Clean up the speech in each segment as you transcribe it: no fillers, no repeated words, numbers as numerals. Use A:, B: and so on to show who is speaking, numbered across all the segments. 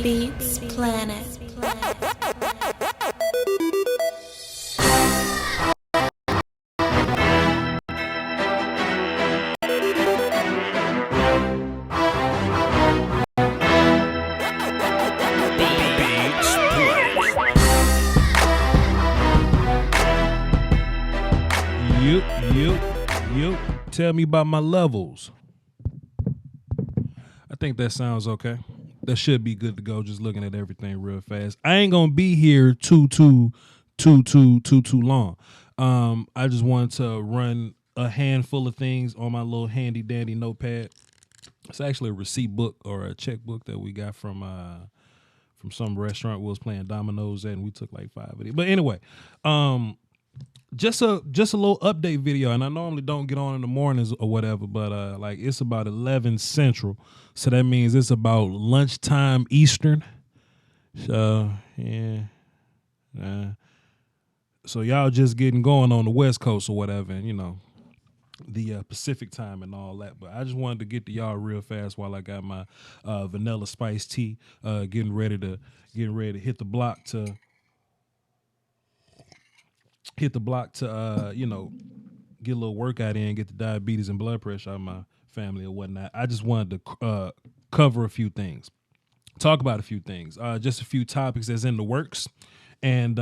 A: Beats Planet.
B: Yup. Tell me about my levels. I think that sounds okay. That should be good to go. Just looking at everything real fast. I ain't gonna be here too long. I just wanted to run a handful of things on my little handy dandy notepad. It's actually a receipt book or a checkbook that we got from some restaurant we was playing dominoes at, and we took like 5 of these. But anyway, just a little update video, and I normally don't get on in the mornings or whatever, but like it's about 11 Central, so that means it's about lunchtime Eastern. So yeah, so y'all just getting going on the West Coast or whatever, and the Pacific time and all that. But I just wanted to get to y'all real fast while I got my vanilla spice tea, getting ready to hit the block to get a little workout in, get the diabetes and blood pressure out of my family or whatnot. I just wanted to cover a few things, talk about a few things, just a few topics that's in the works, and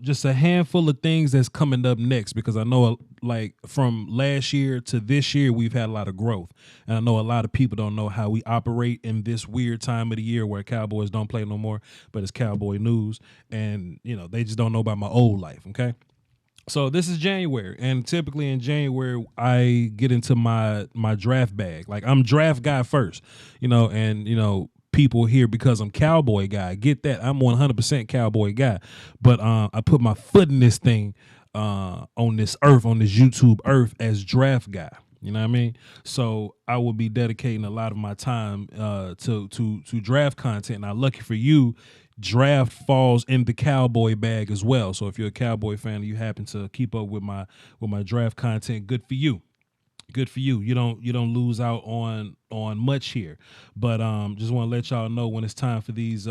B: just a handful of things that's coming up next, because I know like from last year to this year we've had a lot of growth, and I know a lot of people don't know how we operate in this weird time of the year where Cowboys don't play no more, but it's Cowboy news, and they just don't know about my old life. Okay. So this is January, and typically in January I get into my draft bag. Like, I'm draft guy first, and people here because I'm Cowboy guy. Get that? I'm 100% Cowboy guy. But I put my foot in this thing on this earth, on this YouTube earth, as draft guy. You know what I mean? So I will be dedicating a lot of my time to draft content. Now, lucky for you, draft falls in the Cowboy bag as well. So if you're a Cowboy fan and you happen to keep up with my draft content, good for you. Good for you. You don't lose out on much here. But just want to let y'all know when it's time for these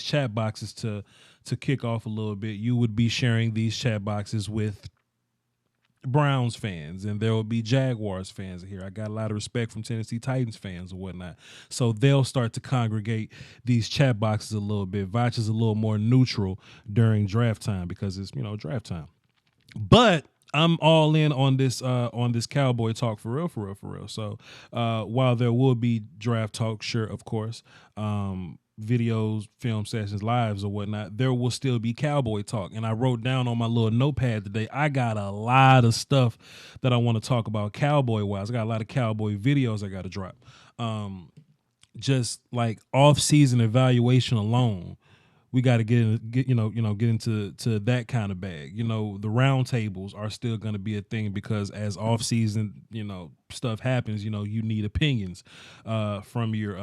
B: chat boxes to kick off a little bit. You would be sharing these chat boxes with Browns fans, and there will be Jaguars fans here. I got a lot of respect from Tennessee Titans fans or whatnot. So they'll start to congregate these chat boxes a little bit. Voch is a little more neutral during draft time because it's, draft time. But I'm all in on this Cowboy talk for real, for real, for real. So while there will be draft talk, sure, of course, videos, film sessions, lives or whatnot, there will still be Cowboy talk. And I wrote down on my little notepad today, I got a lot of stuff that I want to talk about Cowboy wise. I got a lot of Cowboy videos I got to drop. Just like off-season evaluation alone, we got to get into that kind of bag. The roundtables are still going to be a thing because as off season, stuff happens. You need opinions from your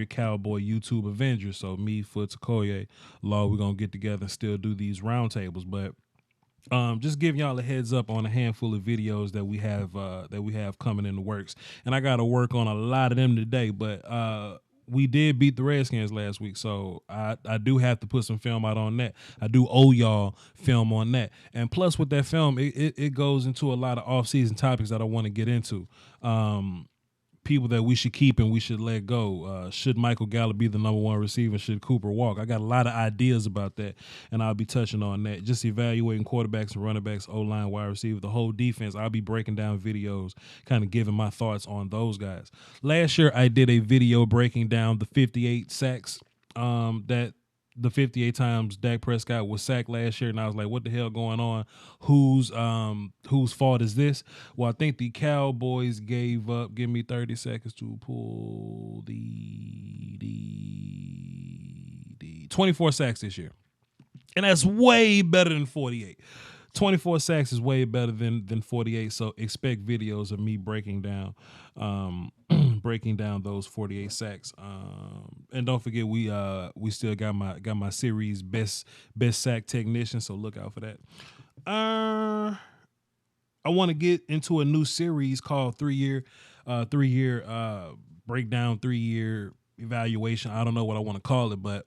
B: Cowboy YouTube Avengers. So me, Foot, Takoye, Law, we're gonna get together and still do these roundtables. But just giving y'all a heads up on a handful of videos that we have coming in the works, and I got to work on a lot of them today. But we did beat the Redskins last week, so I do have to put some film out on that. I do owe y'all film on that. And plus with that film, it goes into a lot of off-season topics that I want to get into. People that we should keep and we should let go. Should Michael Gallup be the number one receiver? Should Cooper walk? I got a lot of ideas about that, and I'll be touching on that. Just evaluating quarterbacks and running backs, O-line, wide receiver, the whole defense. I'll be breaking down videos, kind of giving my thoughts on those guys. Last year, I did a video breaking down the 58 sacks that the 58 times Dak Prescott was sacked last year, and I was like, what the hell going on? Whose fault is this? Well, I think the Cowboys gave up. Give me 30 seconds to pull the 24 sacks this year. And that's way better than 48. 24 sacks is way better than 48. So expect videos of me breaking down those 48 sacks. And don't forget we still got my series best sack technician. So look out for that. I want to get into a new series called 3-year breakdown, 3-year evaluation. I don't know what I want to call it, but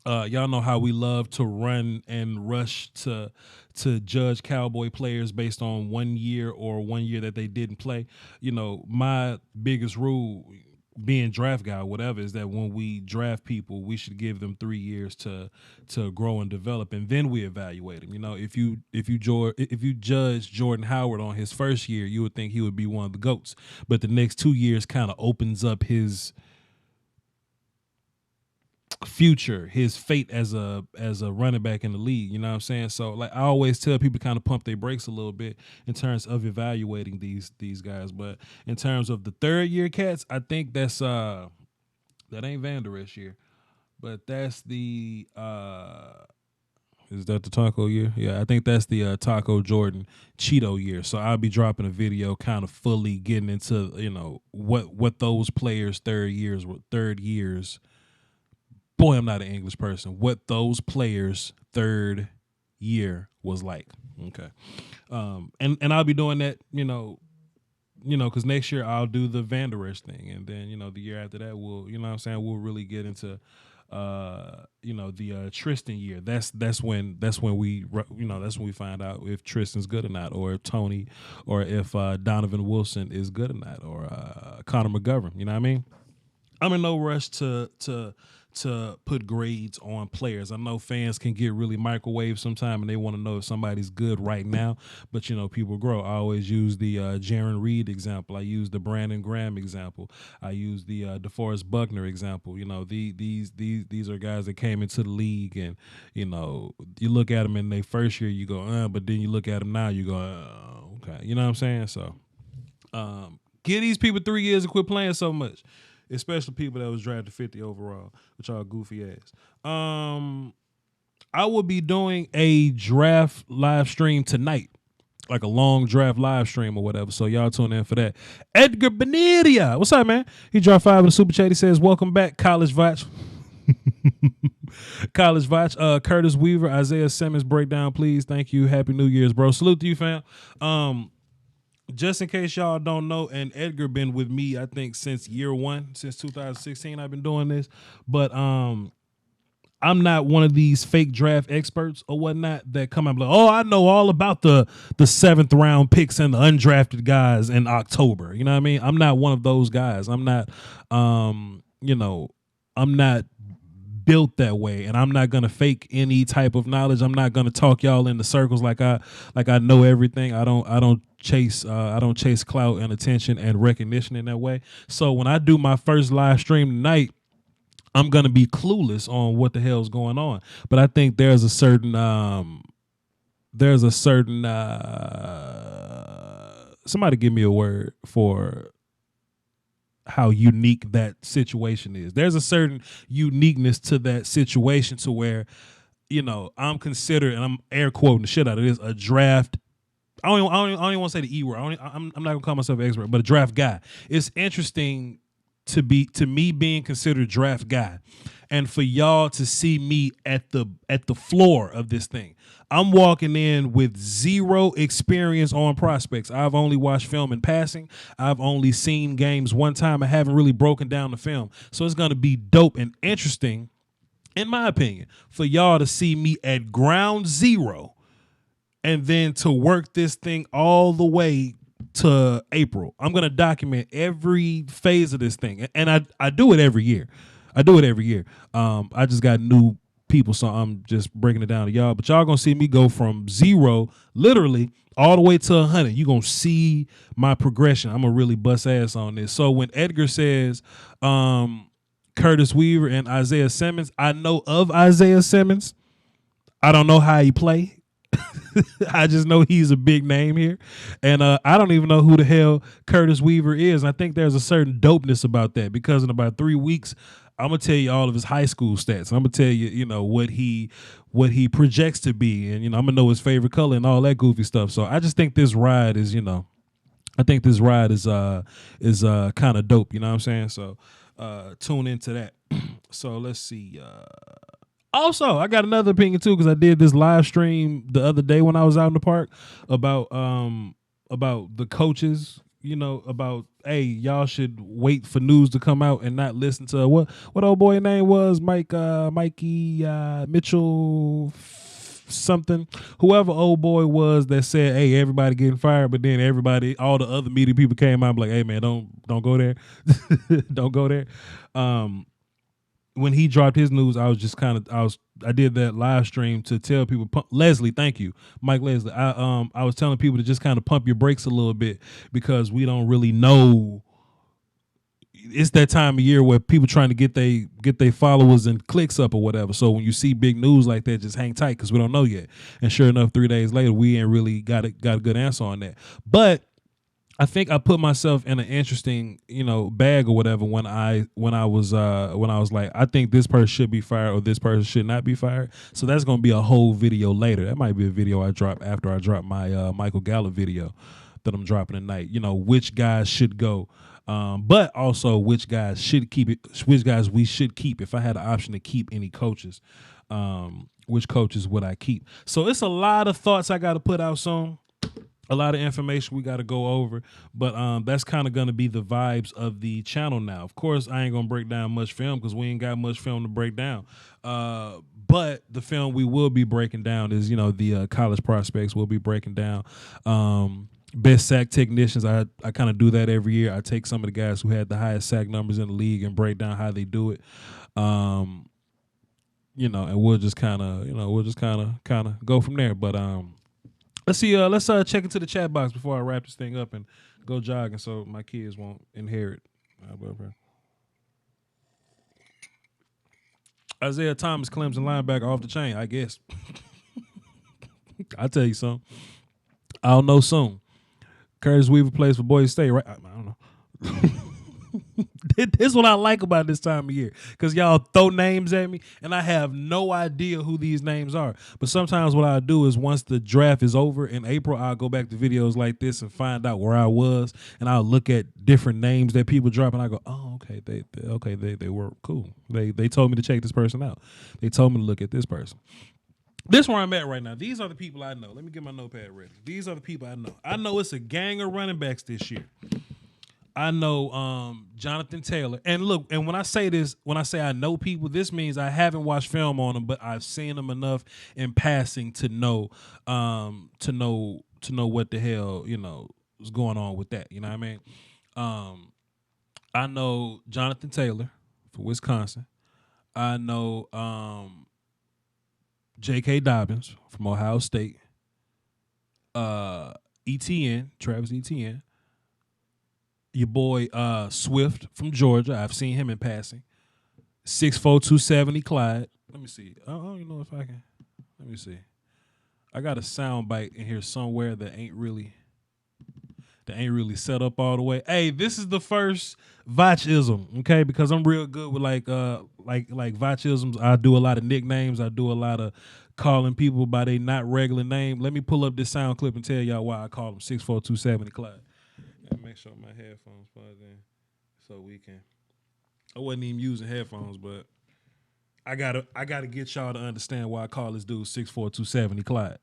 B: y'all know how we love to run and rush to judge Cowboy players based on 1 year or 1 year that they didn't play. My biggest rule, being draft guy, whatever, is that when we draft people, we should give them 3 years to grow and develop, and then we evaluate them. If you judge Jordan Howard on his first year, you would think he would be one of the GOATs, but the next 2 years kind of opens up his future, his fate as a running back in the league. You know what I'm saying? So like I always tell people to kind of pump their brakes a little bit in terms of evaluating these guys. But in terms of the 3rd year cats, I think that's that ain't Vander Esch year, but that's the is that the Taco year? Yeah, I think that's the Taco Jordan Cheeto year. So I'll be dropping a video kind of fully getting into what those players' third years. Boy, I'm not an English person. What those players' 3rd year was like. Okay. And I'll be doing that, because next year I'll do the Vander Esch thing. And then, the year after that, we'll really get into, the Tristan year. That's when we find out if Tristan's good or not, or if Tony, or if Donovan Wilson is good or not, or Connor McGovern. You know what I mean? I'm in no rush to put grades on players. I know fans can get really microwave sometime and they want to know if somebody's good right now, but people grow. I always use the Jaron Reed example. I use the Brandon Graham example. I use the DeForest Buckner example. These are guys that came into the league, and you look at them in their first year, you go, but then you look at them now, you go, okay. You know what I'm saying? So give these people 3 years and quit playing so much. Especially people that was drafted 50 overall, which are goofy ass. I will be doing a draft live stream tonight, like a long draft live stream or whatever. So y'all tune in for that. Edgar Benedia, what's up, man? He dropped 5 in the super chat. He says, "Welcome back, College Voch." College Voch. Curtis Weaver, Isaiah Simmons breakdown, please. Thank you. Happy New Year's, bro. Salute to you, fam. just in case y'all don't know, and Edgar been with me, I think since year one, since 2016, I've been doing this. But I'm not one of these fake draft experts or whatnot that come out like, oh, I know all about the seventh round picks and the undrafted guys in October. You know what I mean? I'm not one of those guys. I'm not, I'm not built that way, and I'm not gonna fake any type of knowledge. I'm not gonna talk y'all into circles like I know everything. I don't chase clout and attention and recognition in that way. So when I do my first live stream tonight, I'm gonna be clueless on what the hell's going on. But I think there's a certain somebody give me a word for how unique that situation is. There's a certain uniqueness to that situation to where, I'm considered, and I'm air quoting the shit out of this, a draft. I don't even want to say the E word. I'm not gonna call myself an expert, but a draft guy. It's interesting to me being considered draft guy, and for y'all to see me at the floor of this thing. I'm walking in with zero experience on prospects. I've only watched film in passing. I've only seen games one time. I haven't really broken down the film. So it's going to be dope and interesting, in my opinion, for y'all to see me at ground zero and then to work this thing all the way to April. I'm going to document every phase of this thing. And I do it every year. I just got new people, so I'm just breaking it down to y'all. But y'all gonna see me go from zero, literally, all the way to 100. You gonna see my progression. I'm gonna really bust ass on this. So when Edgar says Curtis Weaver and Isaiah Simmons, I know of Isaiah Simmons. I don't know how he play. I just know he's a big name here. And I don't even know who the hell Curtis Weaver is. I think there's a certain dopeness about that, because in about 3 weeks, I'm gonna tell you all of his high school stats. I'm gonna tell you, what he projects to be, and I'm gonna know his favorite color and all that goofy stuff. So I just think this ride is, I think this ride is kind of dope. You know what I'm saying? So tune into that. So let's see. Also, I got another opinion too, because I did this live stream the other day when I was out in the park about the coaches. About, hey, y'all should wait for news to come out and not listen to what old boy name was, Mikey Mitchell something, whoever old boy was that said, hey, everybody getting fired, but then all the other media people came out and like, hey man, don't go there. Don't go there. When he dropped his news, I did that live stream to tell people, Leslie, thank you, Mike Leslie. I was telling people to just kind of pump your brakes a little bit, because we don't really know. It's that time of year where people trying to get they followers and clicks up or whatever. So when you see big news like that, just hang tight, because we don't know yet. And sure enough, 3 days later, we ain't really got a good answer on that. But I think I put myself in an interesting, bag or whatever when I was like, I think this person should be fired or this person should not be fired. So that's gonna be a whole video later. That might be a video I drop after I drop my Michael Gallup video that I'm dropping tonight. Which guys should go, but also which guys should keep it. Which guys we should keep. If I had an option to keep any coaches, which coaches would I keep? So it's a lot of thoughts I got to put out soon. A lot of information we got to go over, but that's kind of going to be the vibes of the channel now. Of course, I ain't going to break down much film, because we ain't got much film to break down. But the film we will be breaking down is, the college prospects we'll be breaking down. Best sack technicians, I kind of do that every year. I take some of the guys who had the highest sack numbers in the league and break down how they do it. And we'll just kind of go from there. But let's see. Let's check into the chat box before I wrap this thing up and go jogging, so my kids won't inherit. Isaiah Thomas, Clemson linebacker, off the chain, I guess. I'll tell you something. I'll know soon. Curtis Weaver plays for Boise State, right? I don't know. This is what I like about this time of year, because y'all throw names at me and I have no idea who these names are. But sometimes what I'll do is, once the draft is over in April, I'll go back to videos like this and find out where I was, and I'll look at different names that people drop, and I go, oh, okay, they were cool. They told me to check this person out. They told me to look at this person. This is where I'm at right now. These are the people I know. Let me get my notepad ready. These are the people I know. I know it's a gang of running backs this year. I know Jonathan Taylor. And look, and when I say this, when I say I know people, this means I haven't watched film on them, but I've seen them enough in passing to know what the hell, is going on with that. You know what I mean? I know Jonathan Taylor for Wisconsin. I know J.K. Dobbins from Ohio State. ETN, Travis Etienne. Your boy Swift from Georgia. I've seen him in passing. 6'4", 270 Clyde. Let me see. I don't even know if I can. Let me see. I got a sound bite in here somewhere that ain't really set up all the way. Hey, this is the first Vochism, okay? Because I'm real good with like Vochisms. I do a lot of nicknames. I do a lot of calling people by their not regular name. Let me pull up this sound clip and tell y'all why I call them 6'4", 270 Clyde. Make sure my headphones plugged in so we can. I wasn't even using headphones, but I gotta get y'all to understand why I call this dude 6'4", 270 Clyde.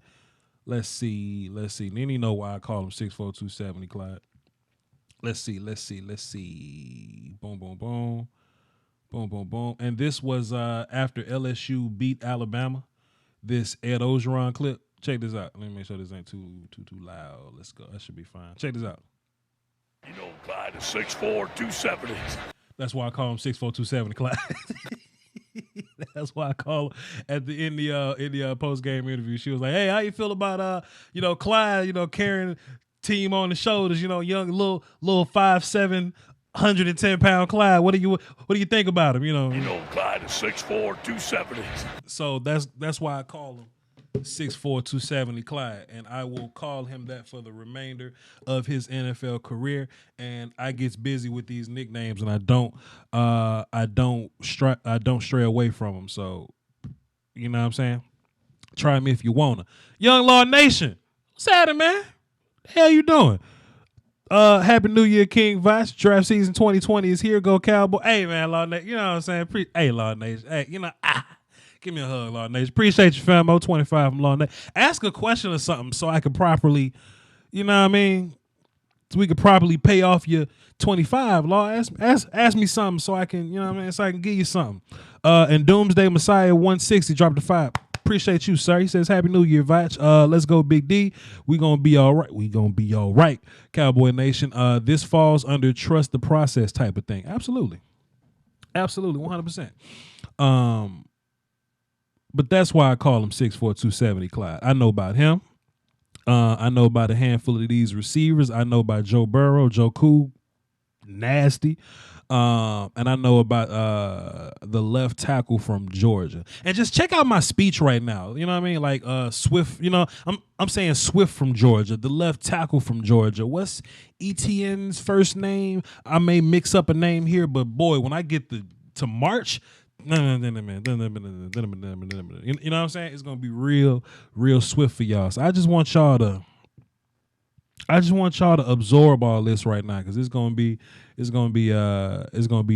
B: Let's see. Then you know why I call him 6'4", 270 Clyde. Let's see. Boom, boom, boom. Boom, boom, boom. And this was after LSU beat Alabama. This Ed Ogeron clip. Check this out. Let me make sure this ain't too loud. Let's go. That should be fine. Check this out.
C: You know, Clyde is 6'4", 270.
B: That's why I call him 6'4", 270 Clyde. That's why I call at the in the post game interview. She was like, "Hey, how you feel about Clyde? Carrying team on the shoulders. Young little 5'7", 110-pound Clyde. What do you think about him?
C: You know, Clyde is 6'4", 270.
B: So that's why I call him 6'4", 270 Clyde, and I will call him that for the remainder of his NFL career. And I gets busy with these nicknames, and I don't stray away from them. So, you know what I'm saying? Try me if you wanna. Young Law Nation, what's happening, man? The hell you doing? Happy New Year, King Voch. Draft season 2020 is here. Go Cowboy. Hey, man, Law Nation. You know what I'm saying? Hey, Law Nation. Hey, give me a hug, Law Nation. Appreciate you, fam. 025 from Law Nation. Ask a question or something so I can properly, you know what I mean? So we could properly pay off your 25, Law. Ask me something so I can, you know what I mean? So I can give you something. And Doomsday Messiah 160 dropped the 5. Appreciate you, sir. He says, Happy New Year, Voch. Let's go, Big D. We gonna be all right. Cowboy Nation. This falls under trust the process type of thing. Absolutely, 100%. But that's why I call him 6'4", 270 Clyde. I know about him. I know about a handful of these receivers. I know about Joe Burrow, Joe Cool, nasty. And I know about the left tackle from Georgia. And just check out my speech right now. You know what I mean? Like Swift, I'm saying Swift from Georgia, the left tackle from Georgia. What's Etienne's first name? I may mix up a name here, but boy, when I get to March, you know what I'm saying? It's gonna be real swift for y'all. So I just want y'all to absorb all this right now, because it's gonna be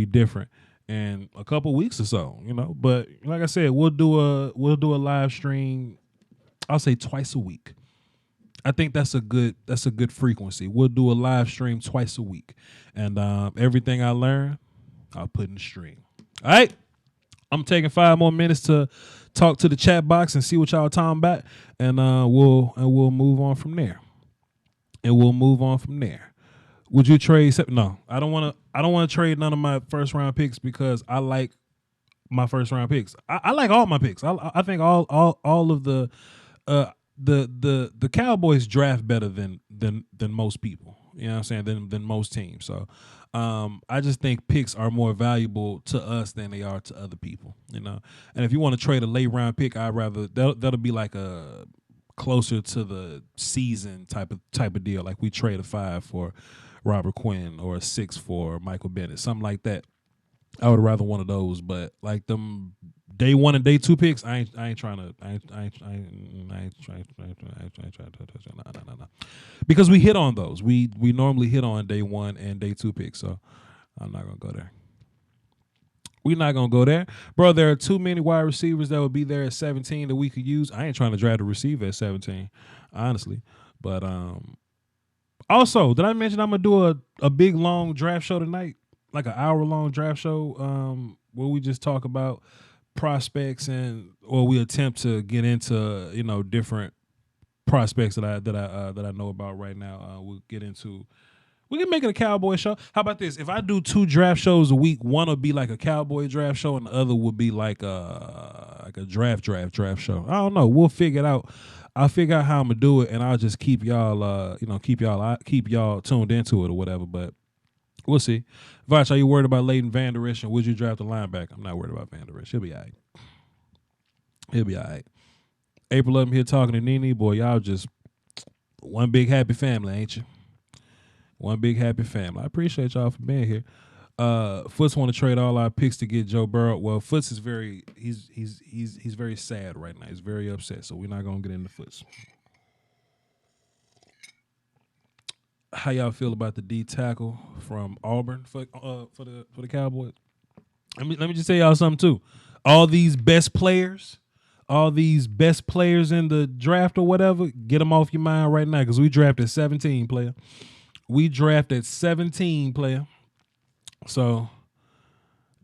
B: different in a couple weeks or so, But like I said, we'll do a live stream. I'll say twice a week. I think that's a good frequency. We'll do a live stream twice a week, and everything I learn, I'll put in the stream. All right. I'm taking 5 more minutes to talk to the chat box and see what y'all talking about, and we'll move on from there. Would you trade? No, I don't want to trade none of my first round picks, because I like my first round picks. I like all my picks. I think all of the Cowboys draft better than most people. You know what I'm saying? Than most teams. So I just think picks are more valuable to us than they are to other people. And if you want to trade a late round pick, I'd rather that'll be like a closer to the season type of deal. Like we trade a 5 for Robert Quinn or a 6 for Michael Bennett, something like that. I would rather one of those, but like them day 1 and day 2 picks, I ain't trying to no. Because we hit on those. We normally hit on day 1 and day 2 picks, so I'm not gonna go there. We're not gonna go there, bro. There are too many wide receivers that would be there at 17 that we could use. I ain't trying to draft a receiver at 17, honestly. But also, did I mention I'm gonna do a big long draft show tonight, like an hour long draft show, where we just talk about prospects or we attempt to get into different prospects that I know about right now. We'll get into. We can make it a Cowboy show. How about this? If I do 2 draft shows a week, one will be like a Cowboy draft show, and the other will be like a draft show. I don't know. We'll figure it out. I'll figure out how I'm gonna do it, and I'll just keep y'all, keep y'all tuned into it or whatever. But we'll see. Voch, are you worried about Leighton Vander Esch, and would you draft a linebacker? I'm not worried about Vander Esch. He'll be all right. He'll be all right. April up here talking to Nene. Boy, y'all just one big happy family, ain't you? One big happy family. I appreciate y'all for being here. Foots want to trade all our picks to get Joe Burrow. Well, Foots is he's very sad right now. He's very upset, so we're not gonna get into Foots. How y'all feel about the D tackle from Auburn for the Cowboys? Let me just tell y'all something too. All these best players in the draft or whatever, get them off your mind right now because we drafted 17 player. We drafted 17 player. So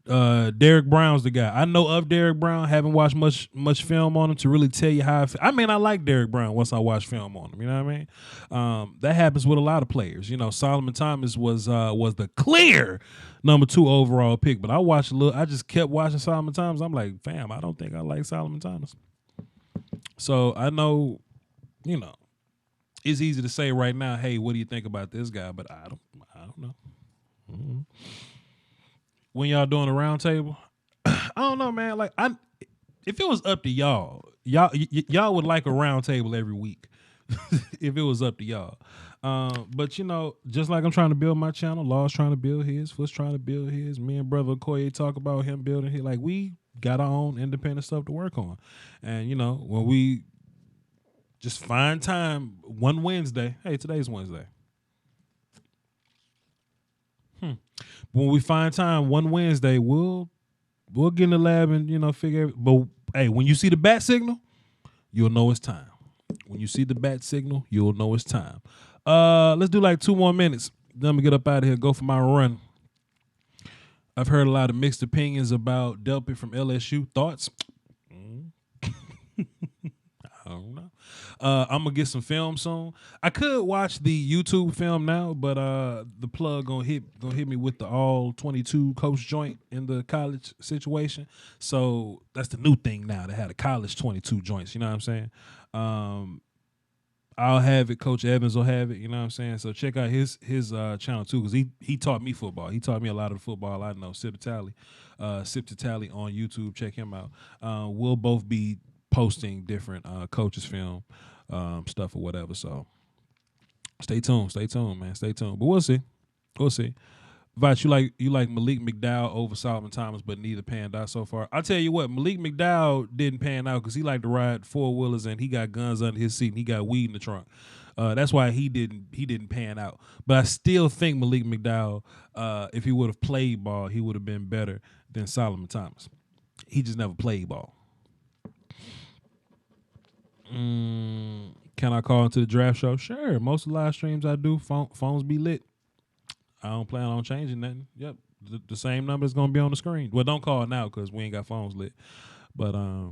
B: Derek Brown's the guy. I know of Derek Brown. Haven't watched much film on him to really tell you how I feel. I mean, I like Derek Brown once I watch film on him. You know what I mean? That happens with a lot of players. Solomon Thomas was the clear number 2 overall pick. But I just kept watching Solomon Thomas. I'm like, fam, I don't think I like Solomon Thomas. So I know, it's easy to say right now, hey, what do you think about this guy? But I don't know. Mm-hmm. When y'all doing a round table, I don't know, man. Like if it was up to y'all would like a round table every week. If it was up to y'all. But just like I'm trying to build my channel, Law's trying to build his, Foot's trying to build his, me and brother Okoye talk about him building his. Like we got our own independent stuff to work on. And when we just find time one Wednesday. Hey, today's Wednesday. When we find time one Wednesday, we'll get in the lab and figure. But hey, when you see the bat signal, you'll know it's time. When you see the bat signal, you'll know it's time. Let's do like 2 more minutes. Then I'm gonna get up out of here, go for my run. I've heard a lot of mixed opinions about Delpit from LSU. Thoughts? I don't know. I'm gonna get some film soon. I could watch the YouTube film now, but the plug gonna hit me with the all 22 coach joint in the college situation. So that's the new thing now. They had a college 22 joints. You know what I'm saying? I'll have it. Coach Evans will have it. You know what I'm saying? So check out his channel too, because he taught me football. He taught me a lot of the football I know. Sip to Tally on YouTube. Check him out. We'll both be posting different coaches film stuff or whatever. So stay tuned, man. Stay tuned. But we'll see. Voch, you like Malik McDowell over Solomon Thomas, but neither panned out so far. I'll tell you what, Malik McDowell didn't pan out because he liked to ride 4-wheelers and he got guns under his seat and he got weed in the trunk. That's why he didn't pan out. But I still think Malik McDowell, if he would have played ball, he would have been better than Solomon Thomas. He just never played ball. Can I call into the draft show? Sure. Most of the live streams I do, phones be lit. I don't plan on changing nothing. Yep. The same number is going to be on the screen. Well, don't call now because we ain't got phones lit. But, I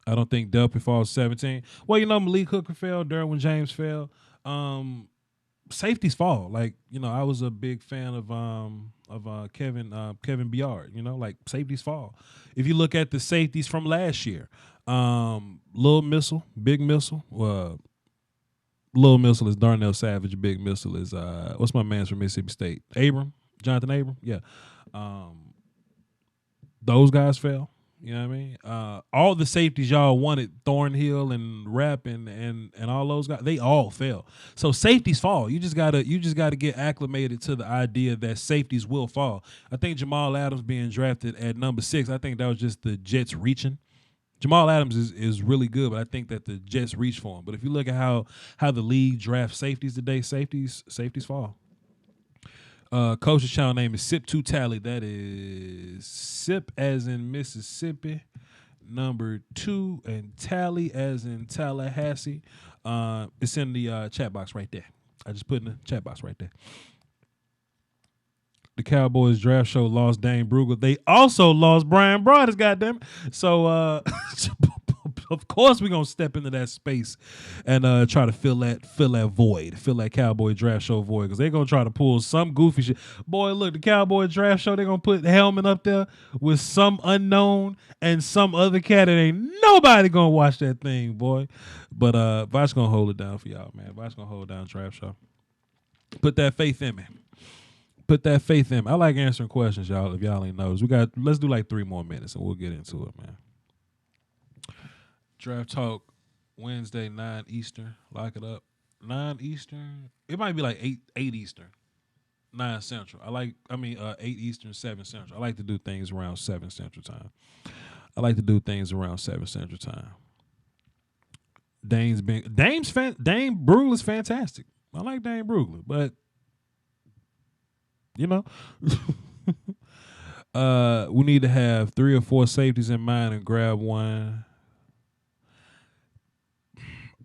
B: don't think Delpit falls 17. Well, Malik Hooker fell. Derwin James fell. Safeties fall. Like, I was a big fan of Kevin Byard. Like safeties fall. If you look at the safeties from last year, Lil Missile, Big Missile. Lil Missile is Darnell Savage. Big Missile is what's my man's from Mississippi State? Jonathan Abram. Yeah, those guys fell. You know what I mean? All the safeties y'all wanted, Thornhill and Rapp and all those guys, they all fell. So safeties fall. You just gotta get acclimated to the idea that safeties will fall. I think Jamal Adams being drafted at number 6, I think that was just the Jets reaching. Jamal Adams is really good, but I think that the Jets reach for him. But if you look at how the league drafts safeties today, safeties fall. Coach's channel name is Sip to Tally. That is Sip as in Mississippi, number 2, and Tally as in Tallahassee. It's in the chat box right there. I just put in the chat box right there. The Cowboys draft show lost Dane Brugler. They also lost Brian Broaddus, goddamn. So of course we're gonna step into that space and try to fill that void, fill that Cowboy draft show void, because they're gonna try to pull some goofy shit. Boy, look, the Cowboy draft show, they're gonna put the helmet up there with some unknown and some other cat that ain't nobody gonna watch that thing, boy. But Voch gonna hold it down for y'all, man. Voch gonna hold down draft show. Put that faith in me. Put that faith in me. I like answering questions, y'all. If y'all ain't knows, let's do like 3 more minutes and we'll get into it, man. Draft talk Wednesday, 9 Eastern. Lock it up. 9 Eastern. It might be like 8 Eastern. 9 Central. 8 Eastern, 7 Central. I like to do things around 7 Central time. Dane Brugler is fantastic. I like Dane Brugler, but you know, we need to have 3 or 4 safeties in mind and grab one.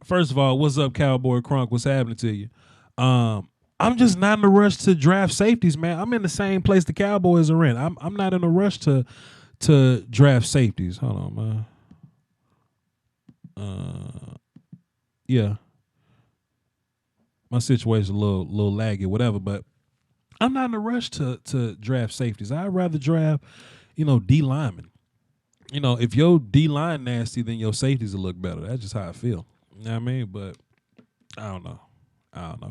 B: First of all, what's up, Cowboy Crunk? What's happening to you? I'm just not in a rush to draft safeties, man. I'm in the same place the Cowboys are in. I'm not in a rush to draft safeties. Hold on, man. Yeah. My situation's a little laggy, whatever, but I'm not in a rush to draft safeties. I'd rather draft, D linemen. If your D line nasty, then your safeties will look better. That's just how I feel. You know what I mean? But I don't know.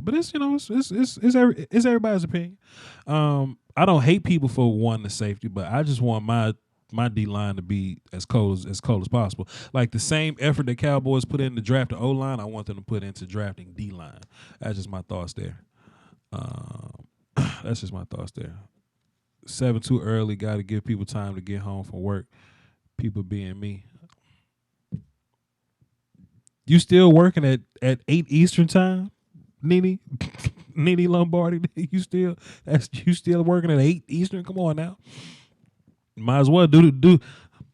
B: But it's it's everybody's opinion. I don't hate people for wanting the safety, but I just want my D line to be as cold as possible. Like the same effort that Cowboys put in to draft the O line, I want them to put into drafting D line. That's just my thoughts there. That's just my thoughts there. 7 too early. Got to give people time to get home from work. People being me. You still working at 8 Eastern time, Nene? Nene Lombardi? You still working at 8 Eastern? Come on now. Might as well do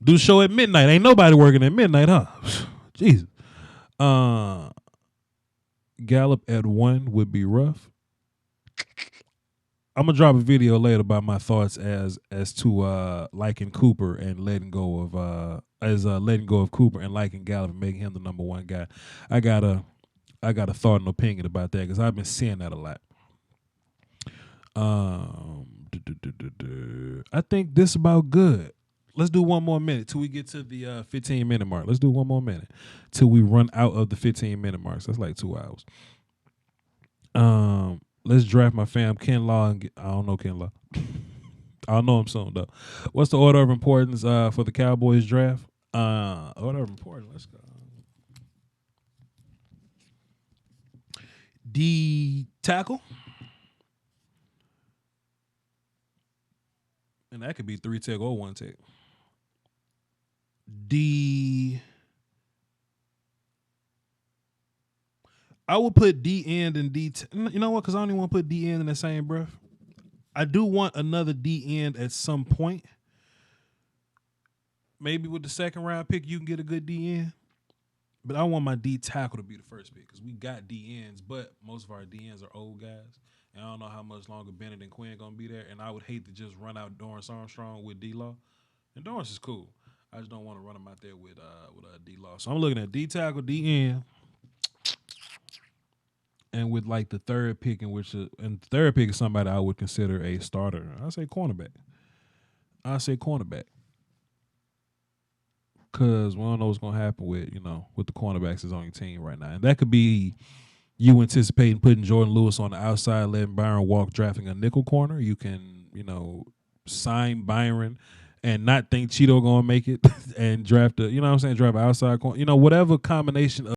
B: the show at midnight. Ain't nobody working at midnight, huh? Jesus. Gallup at 1 would be rough. I'm gonna drop a video later about my thoughts as to liking Cooper and letting go of Cooper and liking Gallup and making him the number 1 guy. I got a thought and opinion about that because I've been seeing that a lot. I think this about good. Let's do 1 more minute till we get to the 15-minute mark. Let's do 1 more minute till we run out of the 15-minute marks. That's like 2 hours. Let's draft my fam Ken Law. I don't know Ken Law. I'll know him soon though. What's the order of importance for the Cowboys draft? Order of importance. Let's go. D tackle. And that could be 3 tech or 1 tech. D. I would put D end and D. You know what? Because I don't even want to put D end in the same breath. I do want another D end at some point. Maybe with the 2nd round pick, you can get a good D end. But I want my D tackle to be the first pick because we got D ends, but most of our D ends are old guys. And I don't know how much longer Bennett and Quinn going to be there. And I would hate to just run out Dorrance Armstrong with D-Law. And Dorrance is cool. I just don't want to run him out there with D-Law. So I'm looking at D tackle, D end. And with like the 3rd pick, and the 3rd pick is somebody I would consider a starter. I say cornerback. Because we don't know what's going to happen with the cornerbacks that's on your team right now. And that could be you anticipating putting Jordan Lewis on the outside, letting Byron walk, drafting a nickel corner. You can, sign Byron and not think Cheeto going to make it and draft draft an outside corner. Whatever combination of